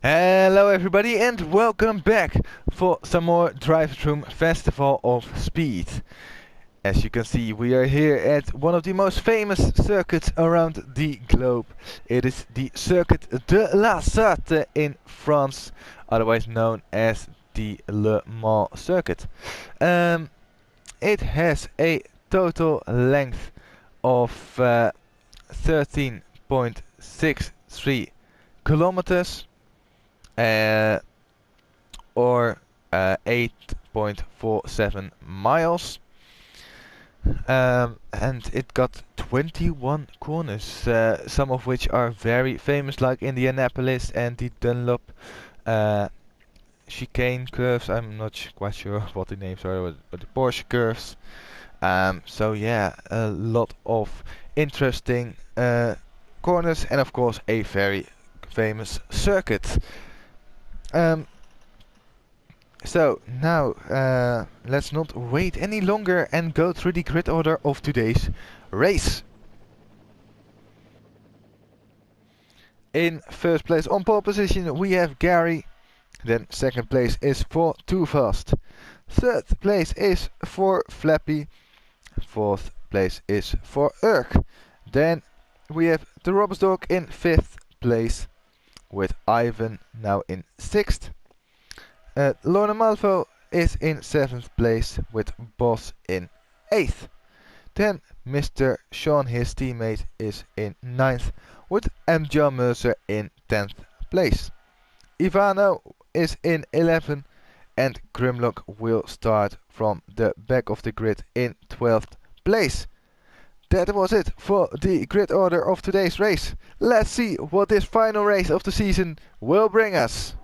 Hello everybody and welcome back for some more Driversroom Festival of Speed. As you can see, we are here at one of the most famous circuits around the globe. It is the Circuit de la Sarthe in France, otherwise known as the Le Mans circuit. It has a total length of 13.63 kilometers. Or 8.47 miles, and it got 21 corners, some of which are very famous, like Indianapolis and the Dunlop chicane curves. I'm not quite sure what the names are, but the Porsche curves. So yeah, a lot of interesting corners, and of course a very famous circuit. So now let's not wait any longer and go through the grid order of today's race. In first place on pole position we have Gary. Then second place is for Too Fast. Third place is for Flappy. Fourth place is for Urk. Then we have the Robbers Dog in fifth place, with Ivan now in sixth. Lorna Malvo is in 7th place, with Boss in 8th. Then Mr. Sean, his teammate, is in 9th, with M. John Mercer in 10th place. Ivano is in 11th, and Grimlock will start from the back of the grid in 12th place. That was it for the grid order of today's race. Let's see what this final race of the season will bring us.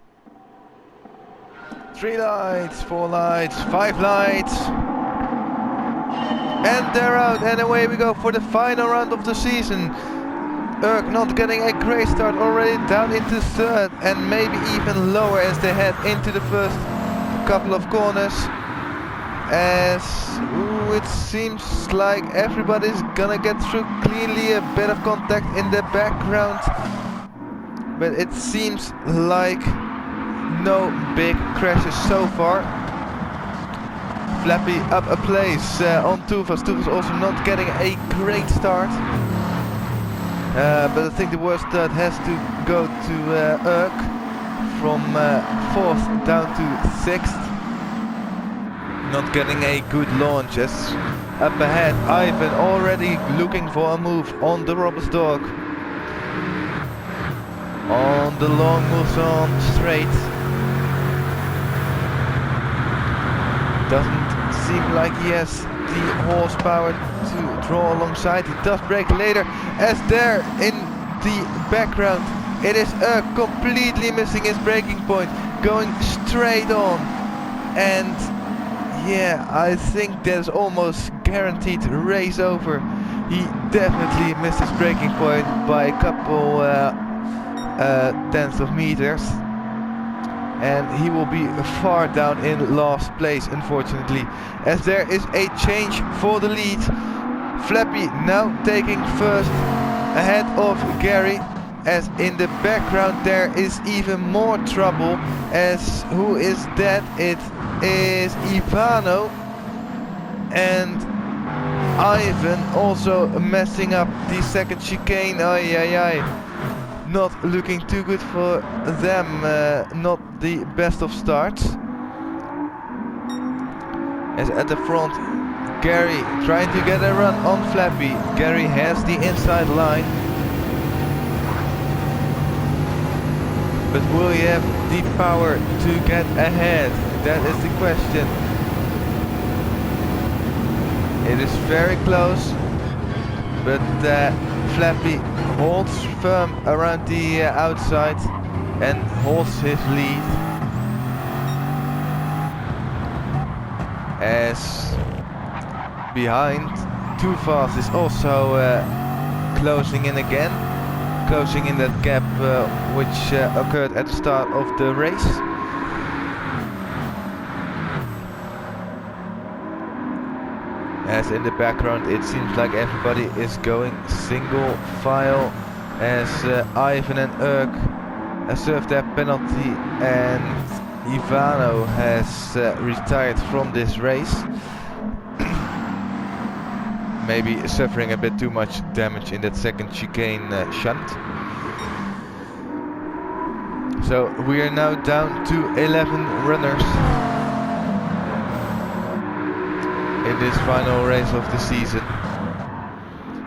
3 lights, 4 lights, 5 lights. And they're out, and away we go for the final round of the season. Urk not getting a great start, already down into third and maybe even lower as they head into the first couple of corners. As it seems like everybody's gonna get through cleanly, a bit of contact in the background. But it seems like no big crashes so far. Flappy up a place on Too Fast. Too Fast also not getting a great start. But I think the worst start has to go to Urk from 4th down to 6th. Not getting a good launch, as up ahead Ivan already looking for a move on the Robbers Dog. On the long moves on straight. Doesn't seem like he has the horsepower to draw alongside. He does brake later, as there in the background it is completely missing his braking point, going straight on. And yeah, I think that's almost guaranteed race over. He definitely missed his braking point by a couple tenths of meters. And he will be far down in last place, unfortunately, as there is a change for the lead. Flappy now taking first ahead of Gary, as in the background there is even more trouble. As who is that? It is Ivano, and Ivan also messing up the second chicane. Ay ay ay. Not looking too good for them, not the best of starts. As at the front, Gary trying to get a run on Flappy. Gary has the inside line. But will he have the power to get ahead? That is the question. It is very close, but Flappy holds firm around the outside and holds his lead, as behind Too Fast is also closing in again, closing in that gap which occurred at the start of the race. As in the background it seems like everybody is going single file, as Ivan and Urk served that penalty, and Ivano has retired from this race. Maybe suffering a bit too much damage in that second chicane shunt. So we are now down to 11 runners in this final race of the season,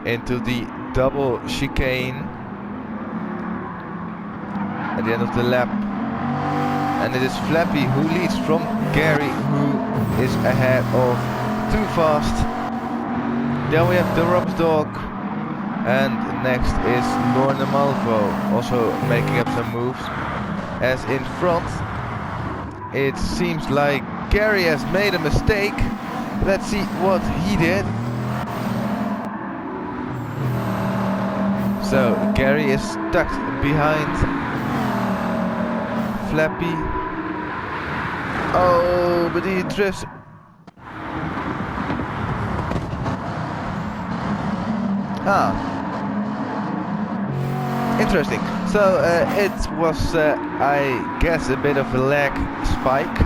into the double chicane at the end of the lap. And it is Flappy who leads from Gary, who is ahead of Too Fast. Then we have the Rob's Dog, and next is Lorna Malvo, also making up some moves. As in front, it seems like Gary has made a mistake. Let's see what he did. So Gary is stuck behind Flappy. Oh, but he drifts. Interesting. So it was, I guess, a bit of a lag spike,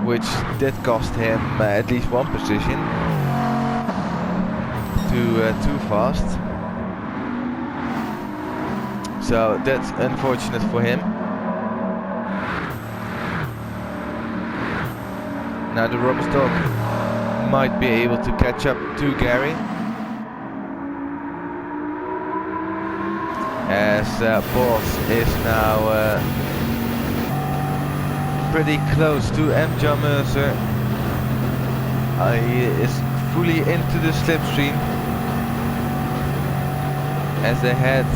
which did cost him at least one position to Too Fast. So that's unfortunate for him. Now the Rob's Dog might be able to catch up to Gary, as Boss is now pretty close to John Mercer. He is fully into the slipstream as they head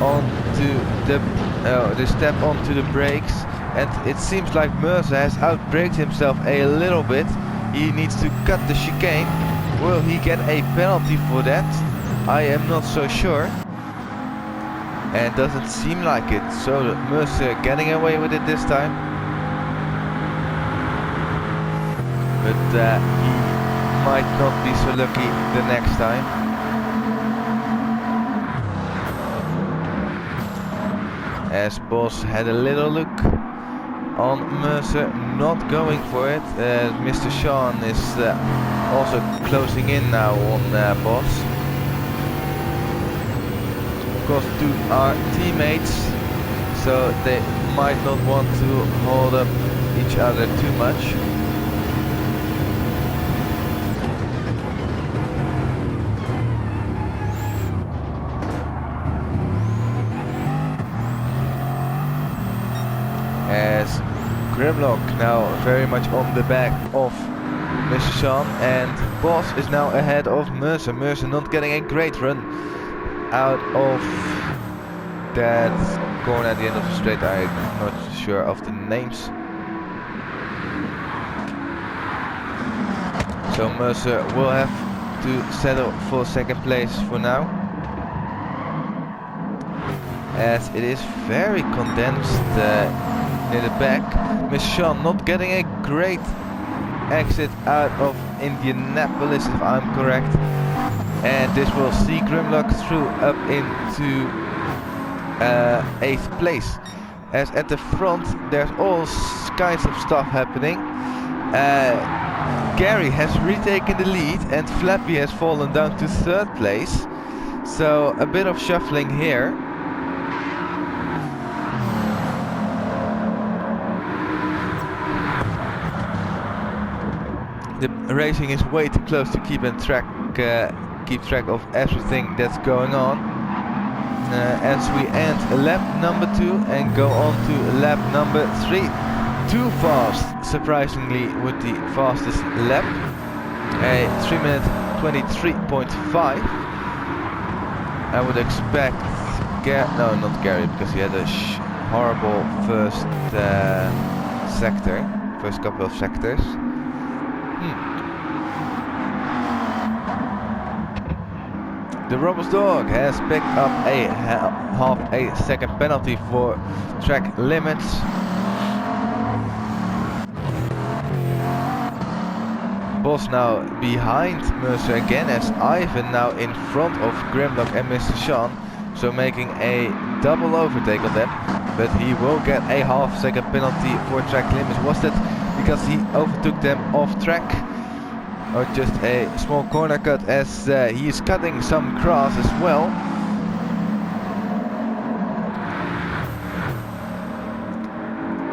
onto the step onto the brakes, and it seems like Mercer has outbraked himself a little bit. He needs to cut the chicane. Will he get a penalty for that? I am not so sure. And doesn't seem like it. So Mercer getting away with it this time. But he might not be so lucky the next time. As Boss had a little look on Mercer, not going for it. Mr. Sean is also closing in now on Boss. Of course, two are teammates, so they might not want to hold up each other too much. As Grimlock now very much on the back of Mr. Sean, and Boss is now ahead of Mercer. Mercer not getting a great run out of that corner at the end of the straight. I'm not sure of the names. So Mercer will have to settle for second place for now, as it is very condensed near the back. Miss Sean not getting a great exit out of Indianapolis, if I'm correct. And this will see Grimlock through up into 8th place. As at the front there's all kinds of stuff happening. Gary has retaken the lead and Flappy has fallen down to 3rd place. So a bit of shuffling here. The racing is way too close to keep track of everything that's going on. As we end lap number 2 and go on to lap number 3. Too Fast, surprisingly, with the fastest lap, a 3 minute 23.5. I would expect no, not Gary, because he had a horrible first first couple of sectors. The Rob's Dog has picked up a half a second penalty for track limits. Bos now behind Mercer again, as Ivan now in front of Grimlock and Mr. Sean, so making a double overtake on them, but he will get a half-second penalty for track limits. Was that because he overtook them off track, or just a small corner cut, as he is cutting some grass as well?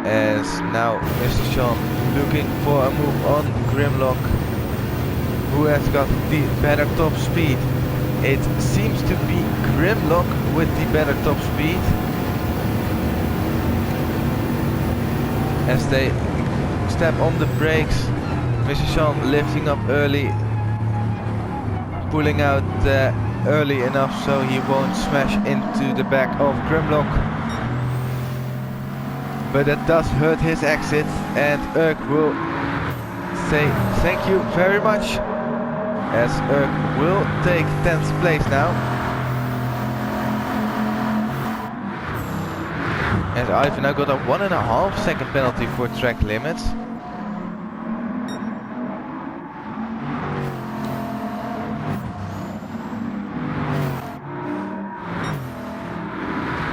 As now Mr. Sean looking for a move on Grimlock, who has got the better top speed. It seems to be Grimlock with the better top speed, as they step on the brakes. Mr. Sean lifting up early, pulling out early enough so he won't smash into the back of Grimlock. But that does hurt his exit, and Urk will say thank you very much, as Urk will take 10th place now. And Ivan now got a 1.5 second penalty for track limits.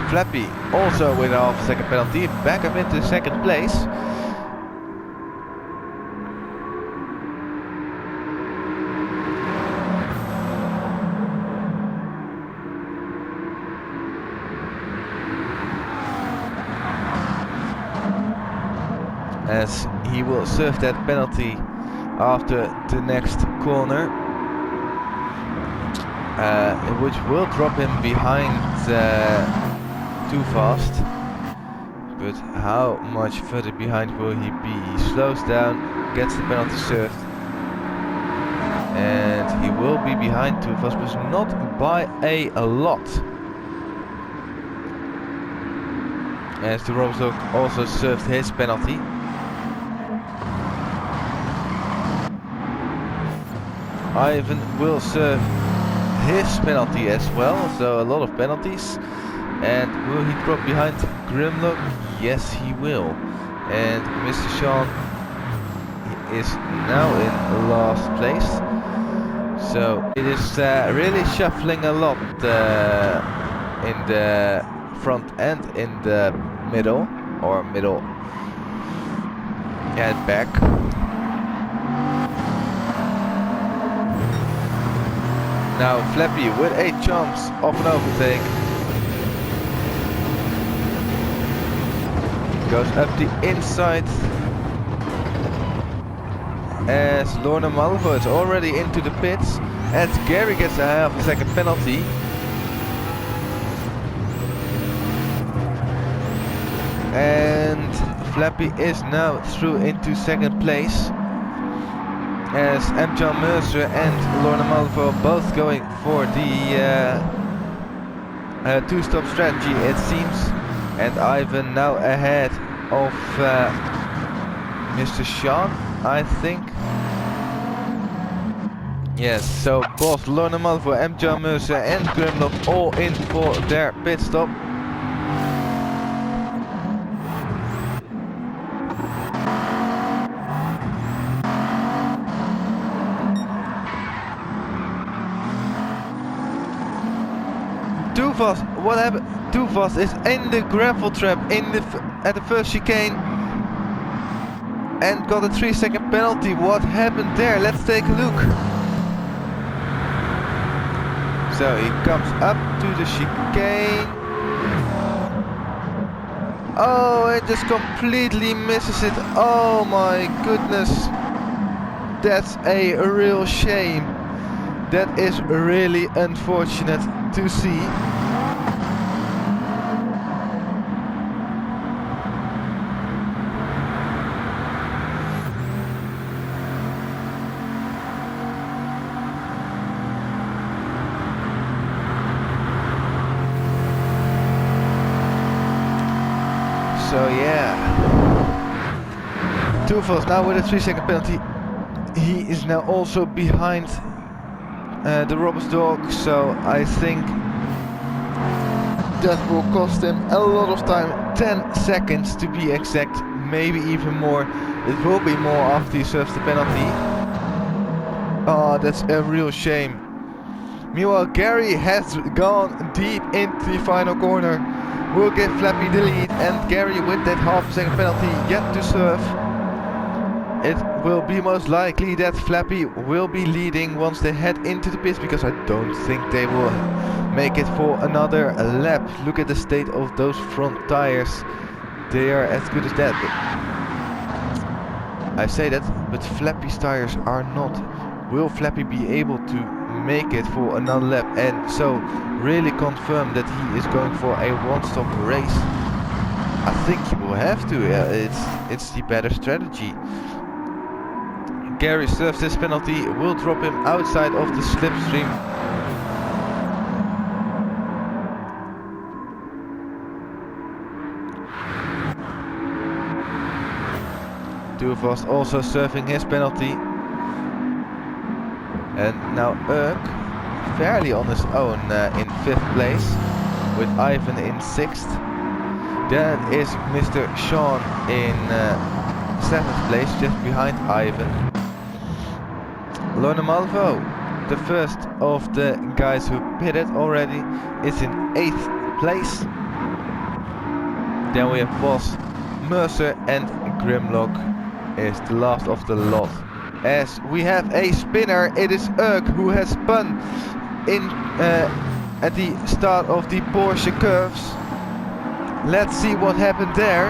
Flappy also with a half-second penalty, back up into second place. As he will serve that penalty after the next corner, which will drop him behind too fast. But how much further behind will he be? He slows down, gets the penalty served, and he will be behind too fast, but not by a lot. As the Robsdog also served his penalty. Ivan will serve his penalty as well, so a lot of penalties. And will he drop behind Grimlock? Yes, he will. And Mr. Sean is now in last place. So it is really shuffling a lot in the front and in the middle, or middle and back. Now Flappy with a chance of an overtake. Goes up the inside, as Lorna Malvo is already into the pits, and Gary gets a half-second penalty. And Flappy is now through into second place, as M. John Mercer and Lorna Malvo are both going for the two-stop strategy, it seems. And Ivan now ahead of Mr. Sean, I think. Yes, so both Lorna Malvo, M. John Mercer and Grimlock all in for their pit stop. Tuvas, what happened? Tuvas is in the gravel trap at the first chicane and got a 3-second penalty. What happened there? Let's take a look. So he comes up to the chicane. Oh, it just completely misses it. Oh my goodness. That's a real shame. That is really unfortunate to see. So yeah, Tuvas now with a 3-second penalty. He is now also behind the Robsdog, so I think that will cost him a lot of time, 10 seconds to be exact, maybe even more. It will be more after he serves the penalty. Oh, that's a real shame. Meanwhile, Gary has gone deep into the final corner. Will give Flappy the lead, and Gary with that half-second penalty yet to serve. It will be most likely that Flappy will be leading once they head into the pits, because I don't think they will make it for another lap. Look at the state of those front tires. They are as good as that. I say that, but Flappy's tires are not. Will Flappy be able to make it for another lap and so really confirm that he is going for a one-stop race? I think he will have to. It's the better strategy. Gary serves this penalty, will drop him outside of the slipstream. Duvos also serving his penalty. And now Urk fairly on his own in 5th place, with Ivan in 6th. Then is Mr. Sean in 7th place, just behind Ivan. Lorna Malvo, the first of the guys who pitted already, is in 8th place. Then we have Boss, Mercer and Grimlock is the last of the lot. As we have a spinner, it is Urk who has spun in at the start of the Porsche curves. Let's see what happened there.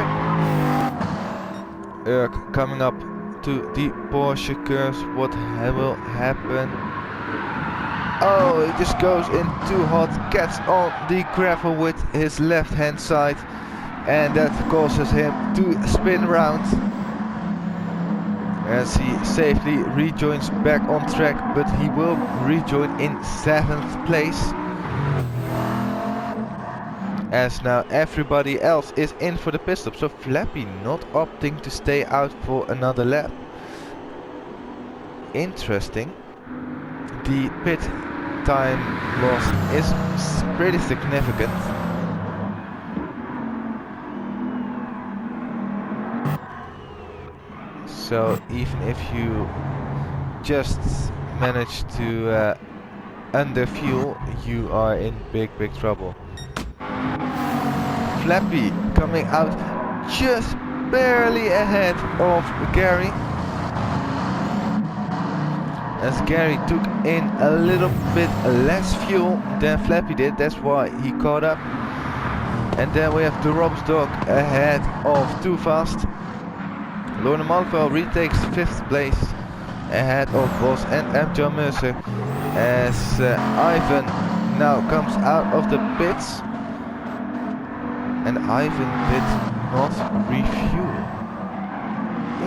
Urk coming up to the Porsche curves. What will happen? Oh, he just goes in too hot, gets on the gravel with his left hand side, and that causes him to spin round. As he safely rejoins back on track, but he will rejoin in 7th place. As now everybody else is in for the pit stop, so Flappy not opting to stay out for another lap. Interesting. The pit time loss is pretty significant. So even if you just manage to underfuel, you are in big trouble. Flappy coming out just barely ahead of Gary. As Gary took in a little bit less fuel than Flappy did, that's why he caught up. And then we have the Rob's Dog ahead of Too Fast. Lorna Malvo retakes 5th place ahead of Boss and John Mercer, as Ivan now comes out of the pits, and Ivan did not refuel.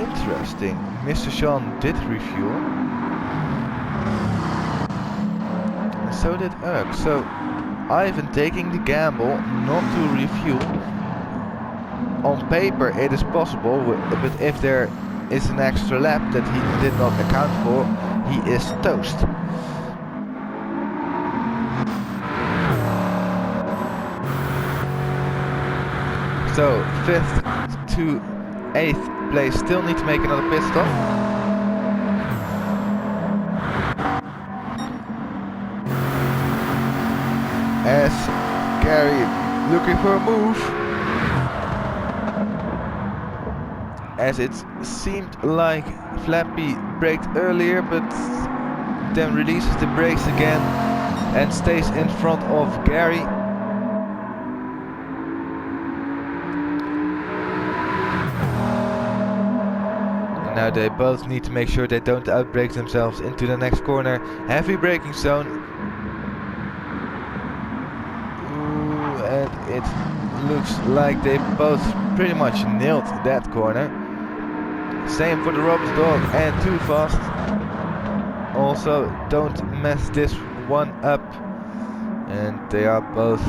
Interesting. Mr. Sean did refuel, and so did Urk. So Ivan taking the gamble not to refuel. On paper it is possible, but if there is an extra lap that he did not account for, he is toast. So 5th to 8th place still need to make another pit stop. As Gary looking for a move. As it seemed like Flappy braked earlier, but then releases the brakes again and stays in front of Gary. And now they both need to make sure they don't outbrake themselves into the next corner. Heavy braking zone. Ooh, and it looks like they both pretty much nailed that corner. Same for the Rob's Dog and Too Fast. Also don't mess this one up. And they are both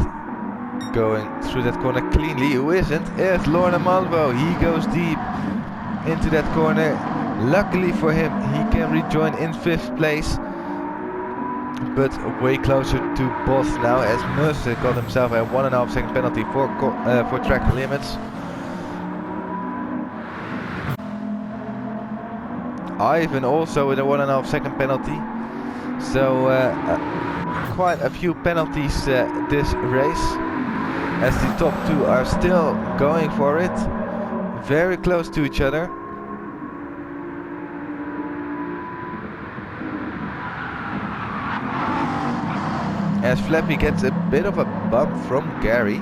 going through that corner cleanly. Who isn't? It's Lorna Malvo. He goes deep into that corner. Luckily for him, he can rejoin in 5th place. But way closer to Boss now, as Mercer got himself a 1.5 second penalty for track limits. Ivan also with a 1.5 second penalty. So quite a few penalties this race, as the top two are still going for it, very close to each other. As Flappy gets a bit of a bump from Gary.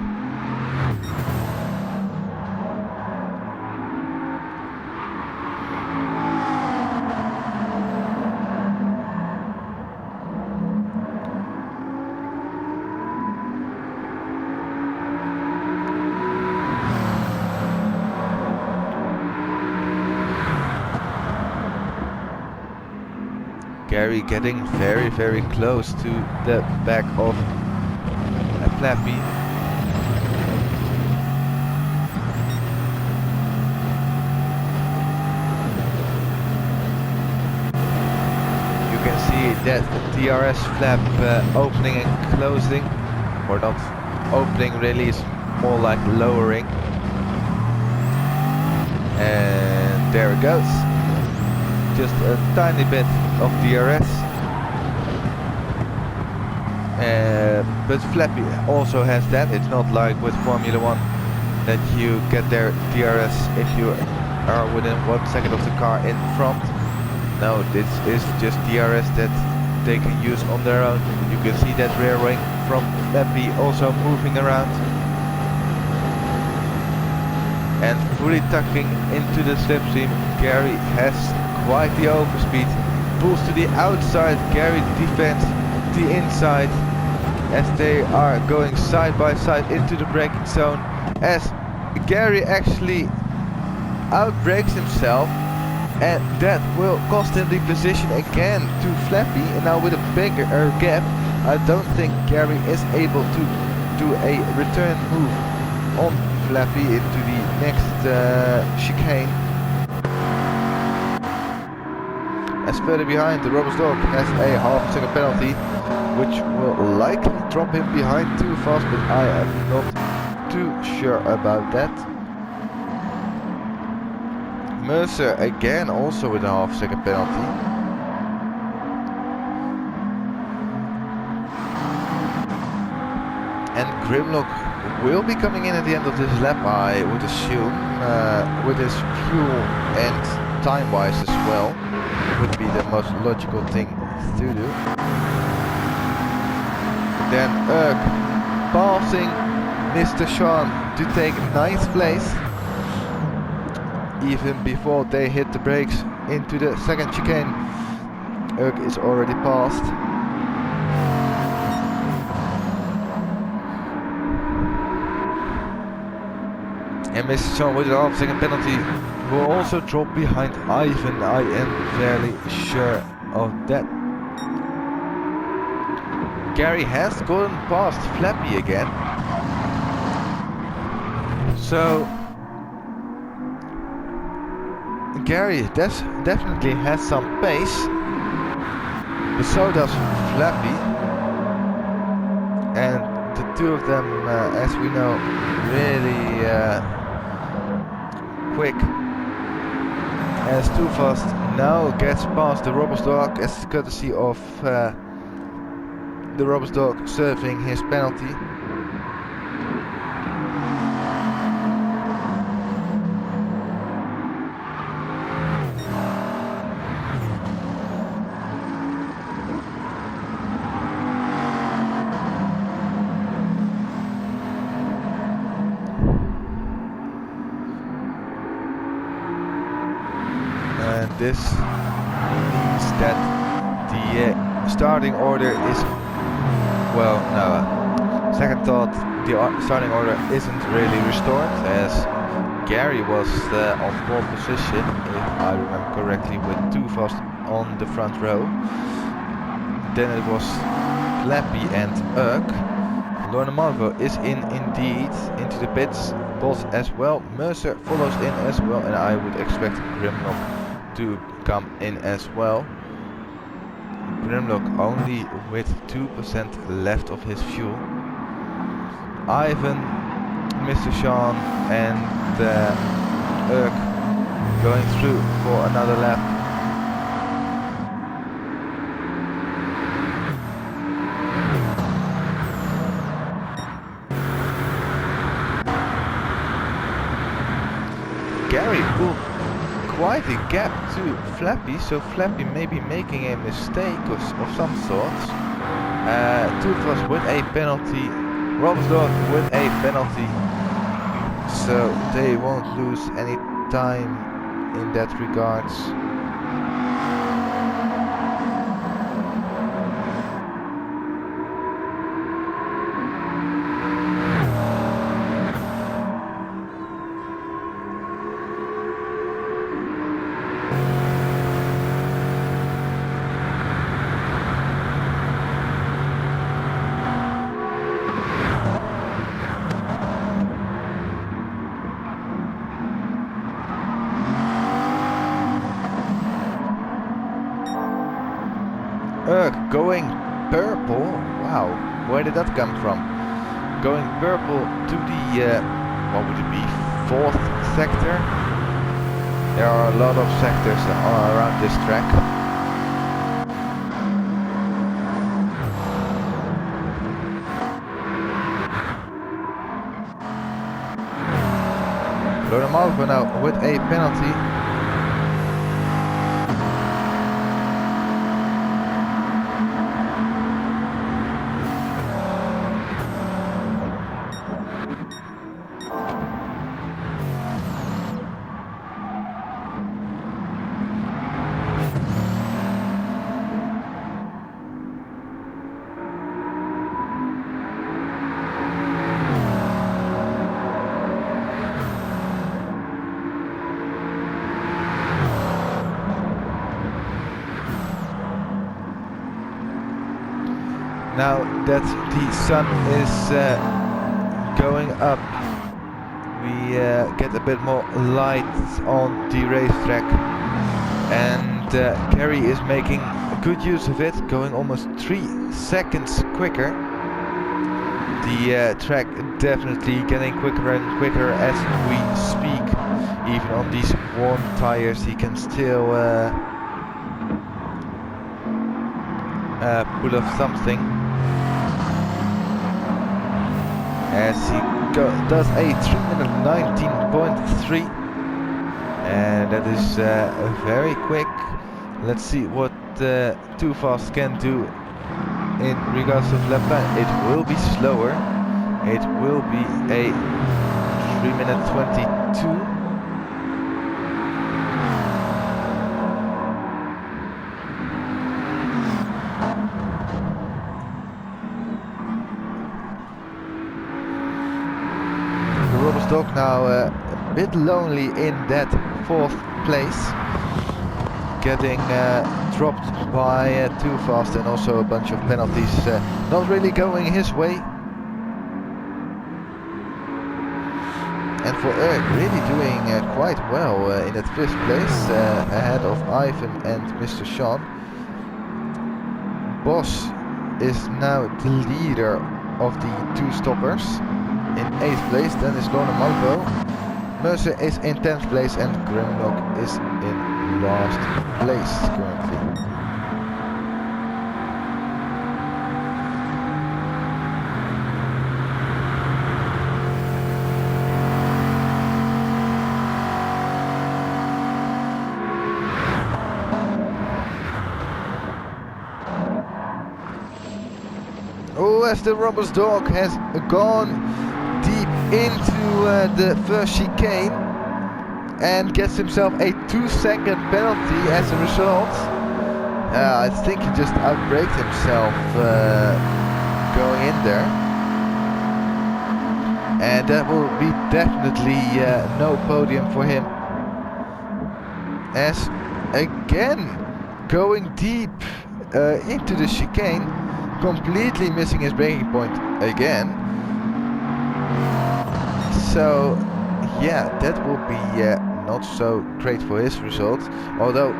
Gary getting very close to the back of Flappy. You can see that DRS flap opening and closing, or not opening really, is more like lowering. And there it goes. Just a tiny bit of DRS. But Flappy also has that. It's not like with Formula 1 that you get their DRS if you are within 1 second of the car in front. No, this is just DRS that they can use on their own. You can see that rear wing from Flappy also moving around. And fully tucking into the slipstream, Gary has quite the overspeed. Pulls to the outside, Gary defends the inside as they are going side by side into the braking zone, as Gary actually outbrakes himself, and that will cost him the position again to Flappy. And now with a bigger gap, I don't think Gary is able to do a return move on Flappy into the next chicane. As further behind, the Roberts dog has a half second penalty, which will likely drop him behind too fast, but I am not too sure about that. Mercer again also with a half second penalty. And Grimlock will be coming in at the end of this lap, I would assume, with his fuel and time-wise as well. Would be the most logical thing to do. Then Urk passing Mr. Sean to take 9th place, even before they hit the brakes into the second chicane. Urk is already passed. And Mr. Sean with a half second penalty will also drop behind Ivan. I am fairly sure of that. Gary has gotten past Flappy again. So Gary definitely has some pace, but so does Flappy. And the two of them, as we know, really quick. As Too Fast now gets past the Roberts dog as courtesy of the Roberts dog serving his penalty. And this means that the starting order is, well, no, second thought, the starting order isn't really restored, as Gary was on pole position, if I remember correctly, with Too Fast on the front row. Then it was Flappy and Urk. Lorna Marvo is indeed into the pits. Boss as well. Mercer follows in as well, and I would expect Grimlock to come in as well. Grimlock only with 2% left of his fuel. Ivan, Mr. Sean and Urk going through for another lap. the gap to Flappy, so Flappy may be making a mistake of some sort. Toothless with a penalty, Robsdorf with a penalty, so they won't lose any time in that regards. Going purple, wow, where did that come from? Going purple to the, what would it be, 4th sector? There are a lot of sectors around this track. Malvo now with a penalty. Now that the sun is going up, we get a bit more light on the racetrack, and Kerry is making good use of it, going almost 3 seconds quicker. The track definitely getting quicker and quicker as we speak. Even on these worn tires he can still pull off something. As he does a 3:19.3, and that is very quick. Let's see what Too Fast can do in regards of lap time. It will be slower. It will be a 3:22. Dog now a bit lonely in that 4th place, getting dropped by Too Fast and also a bunch of penalties not really going his way. And for Eric really doing quite well in that 5th place, ahead of Ivan and Mr. Sean. Boss is now the leader of the 2 stoppers. In 8th place, then is Lorna Malvo. Mercer is in 10th place and Grimlock is in last place currently. Oh, as the Roberts dog has gone deep into the first chicane and gets himself a 2-second penalty as a result. I think he just outbraked himself going in there, and that will be definitely no podium for him, as again going deep into the chicane, completely missing his braking point again. So yeah, that will be not so great for his result, although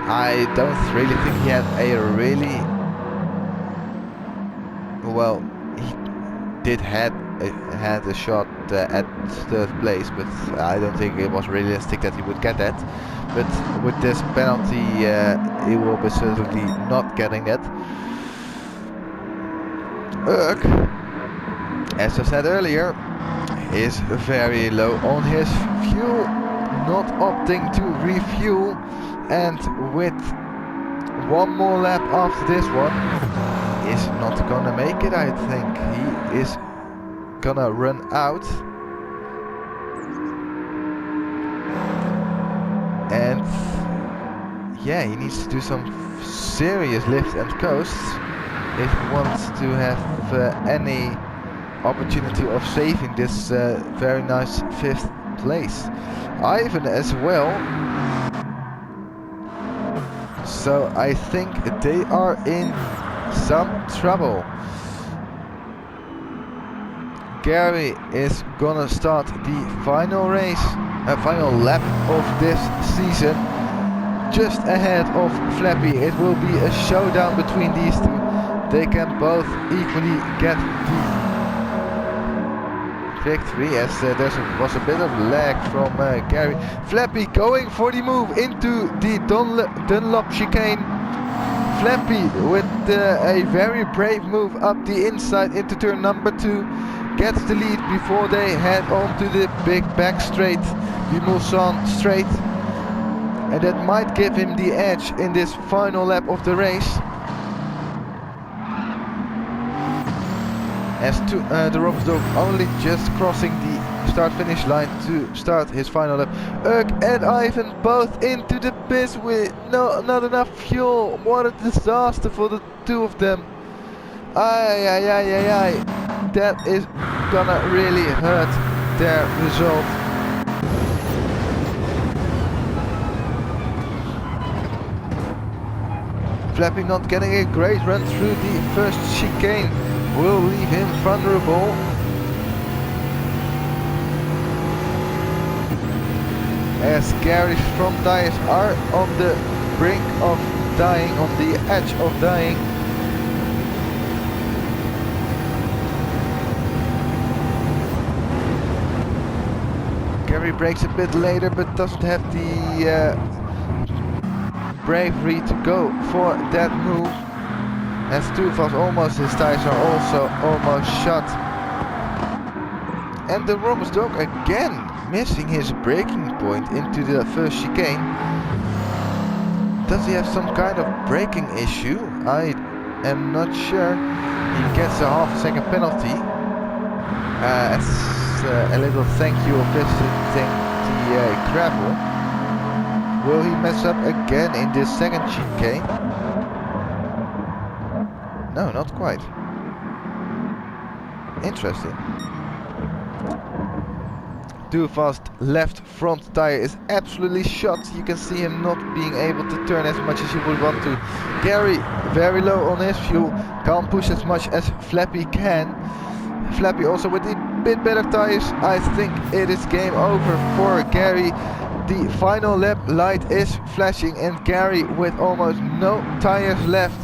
I don't really think he had a really, well, he did had a shot at 3rd place, but I don't think it was realistic that he would get that. But with this penalty he will be certainly not getting that. Urk, as I said earlier, is very low on his fuel not opting to refuel, and with one more lap after this one, is not gonna make it. I think he is gonna run out, and yeah, he needs to do some serious lift and coasts if he wants to have any opportunity of saving this very nice 5th place. Ivan as well. So I think they are in some trouble. Gary is gonna start the final race, final lap of this season, just ahead of Flappy. It will be a showdown between these two. They can both equally get the victory, as there was a bit of lag from Gary. Flappy going for the move into the Dunlop chicane. Flappy with a very brave move up the inside into turn number 2. Gets the lead before they head on to the big back straight, the Mulsanne straight. And that might give him the edge in this final lap of the race. As to the Rob's dog only just crossing the start-finish line to start his final lap. And Ivan both into the pits with not enough fuel. What a disaster for the two of them. Ay. That is gonna really hurt their result. Flappy not getting a great run through the first chicane will leave him vulnerable. As Gary's front tires are on the brink of dying, on the edge of dying. Gary brakes a bit later, but doesn't have the bravery to go for that move. As Stufas almost, his tires are also almost shot. And the Roberts dog again missing his braking point into the first chicane. Does he have some kind of braking issue? I am not sure. He gets a half-second penalty. As a little thank you of visiting the gravel. Will he mess up again in this second chicane? No, not quite. Interesting. Too fast left front tire is absolutely shot. You can see him not being able to turn as much as he would want to. Gary very low on his fuel. Can't push as much as Flappy can. Flappy also with the bit better tires. I think it is game over for Gary. The final lap light is flashing and Gary with almost no tires left.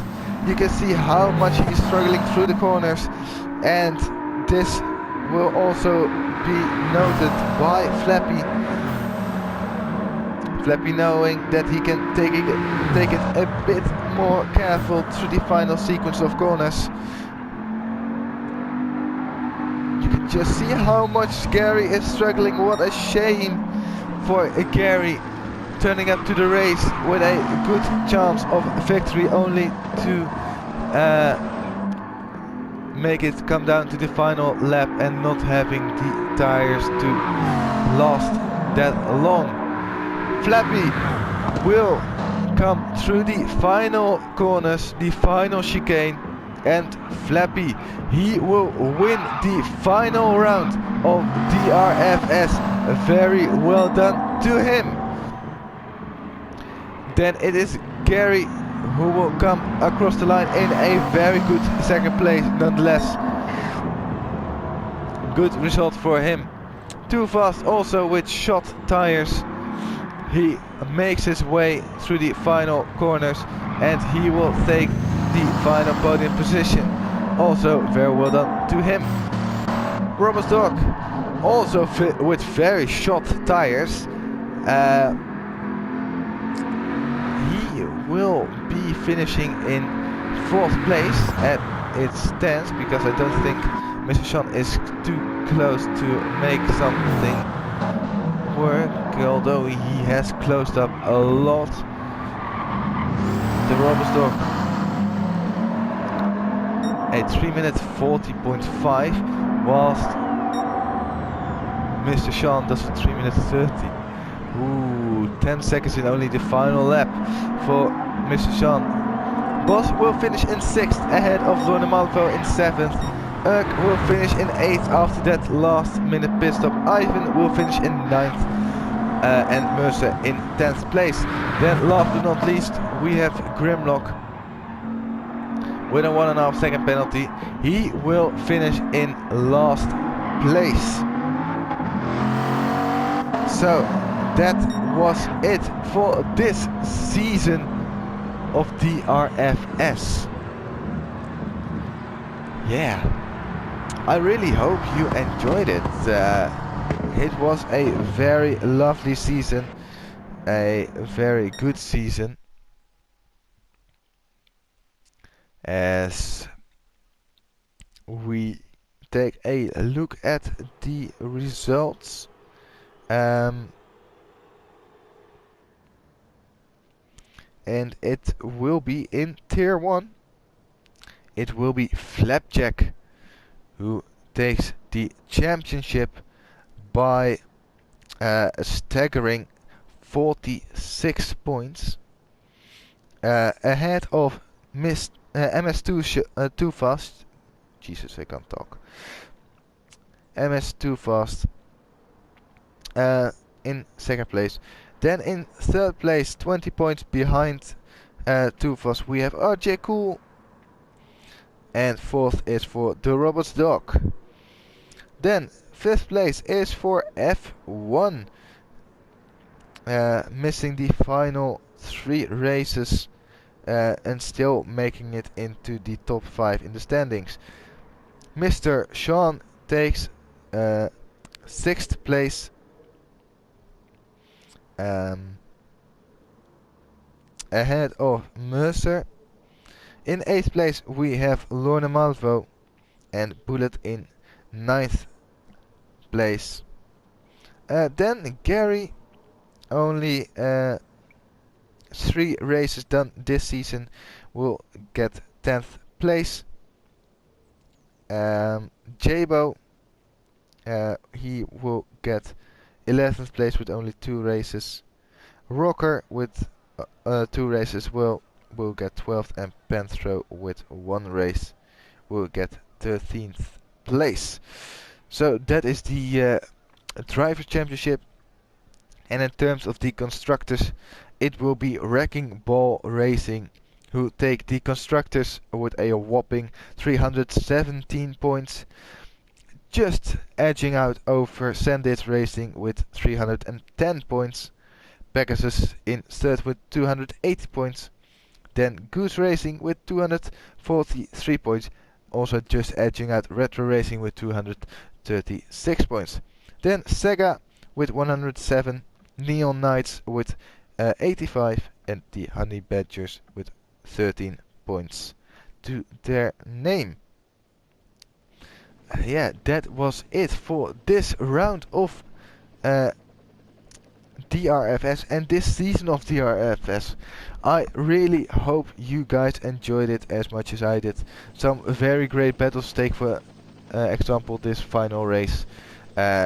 You can see how much he's struggling through the corners, and this will also be noted by Flappy. Flappy knowing that he can take it a bit more careful through the final sequence of corners. You can just see how much Gary is struggling. What a shame for Gary, turning up to the race with a good chance of victory, only to make it come down to the final lap and not having the tires to last that long. Flappy will come through the final corners, the final chicane, and Flappy, he will win the final round of DRFS. Very well done to him. Then it is Gary who will come across the line in a very good second place nonetheless. Good result for him. Too fast also with shot tires. He makes his way through the final corners and he will take the final podium position. Also very well done to him. Robert's dog also with very short tires. He will be finishing in 4th place at it stands, because I don't think Mr. Sean is too close to make something work, although he has closed up a lot. The Roberts dog at 3 minutes 40.5, whilst Mr. Sean does 3 minutes 30. Ooh, 10 seconds in only the final lap for Mr. Sean. Bos will finish in 6th ahead of Lorne Malvo in 7th. Urk will finish in 8th after that last minute pit stop. Ivan will finish in 9th and Mercer in 10th place. Then last but not least we have Grimlock with a 1.5 second penalty. He will finish in last place. So that was it for this season of DRFS. Yeah, I really hope you enjoyed it. It was a very lovely season, a very good season, as we take a look at the results. And it will be in tier 1. It will be Flapjack who takes the championship by a staggering 46 points, ahead of MS2 Too Fast. Jesus, I can't talk. MS Too Fast in 2nd place. Then in 3rd place, 20 points behind Too Fast, we have RJ Cool. And 4th is for the Robots Dog. Then 5th place is for F1. Missing the final 3 races and still making it into the top 5 in the standings. Mr. Sean takes 6th place. Ahead of Mercer. In 8th place we have Lorne Malvo and Bullet in 9th place. Then Gary, only 3 races done this season, will get 10th place. Jabo, he will get 11th place with only 2 races. Rocker with 2 races will get 12th, and Panthro with 1 race will get 13th place. So that is the Driver Championship. And in terms of the constructors, it will be Wrecking Ball Racing who take the constructors with a whopping 317 points, just edging out over Sandit Racing with 310 points. Pegasus in 3rd with 280 points. Then Goose Racing with 243 points, also just edging out Retro Racing with 236 points. Then Sega with 107, Neon Knights with 85, and the Honey Badgers with 13 points to their name. Yeah, that was it for this round of DRFS and this season of DRFS. I really hope you guys enjoyed it as much as I did. Some very great battles. Take for example this final race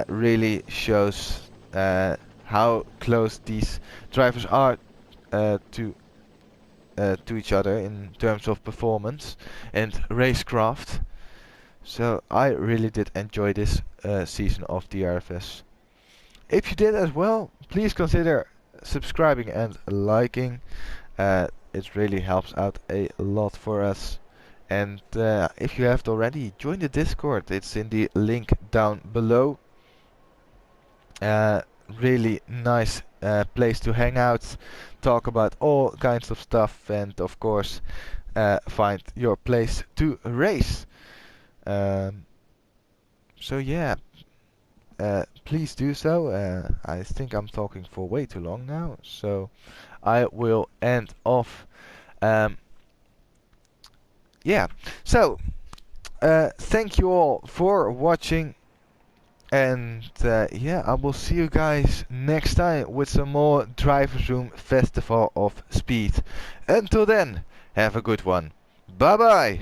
really shows how close these drivers are to each other in terms of performance and racecraft. So I really did enjoy this season of DRFS. If you did as well, please consider subscribing and liking. It really helps out a lot for us. And if you haven't already, join the Discord. It's in the link down below. Really nice place to hang out, talk about all kinds of stuff, and of course find your place to race. So yeah, please do so. I think I'm talking for way too long now, so I will end off. Yeah, so thank you all for watching. And yeah, I will see you guys next time with some more Drivers Room Festival of Speed. Until then, have a good one. Bye bye.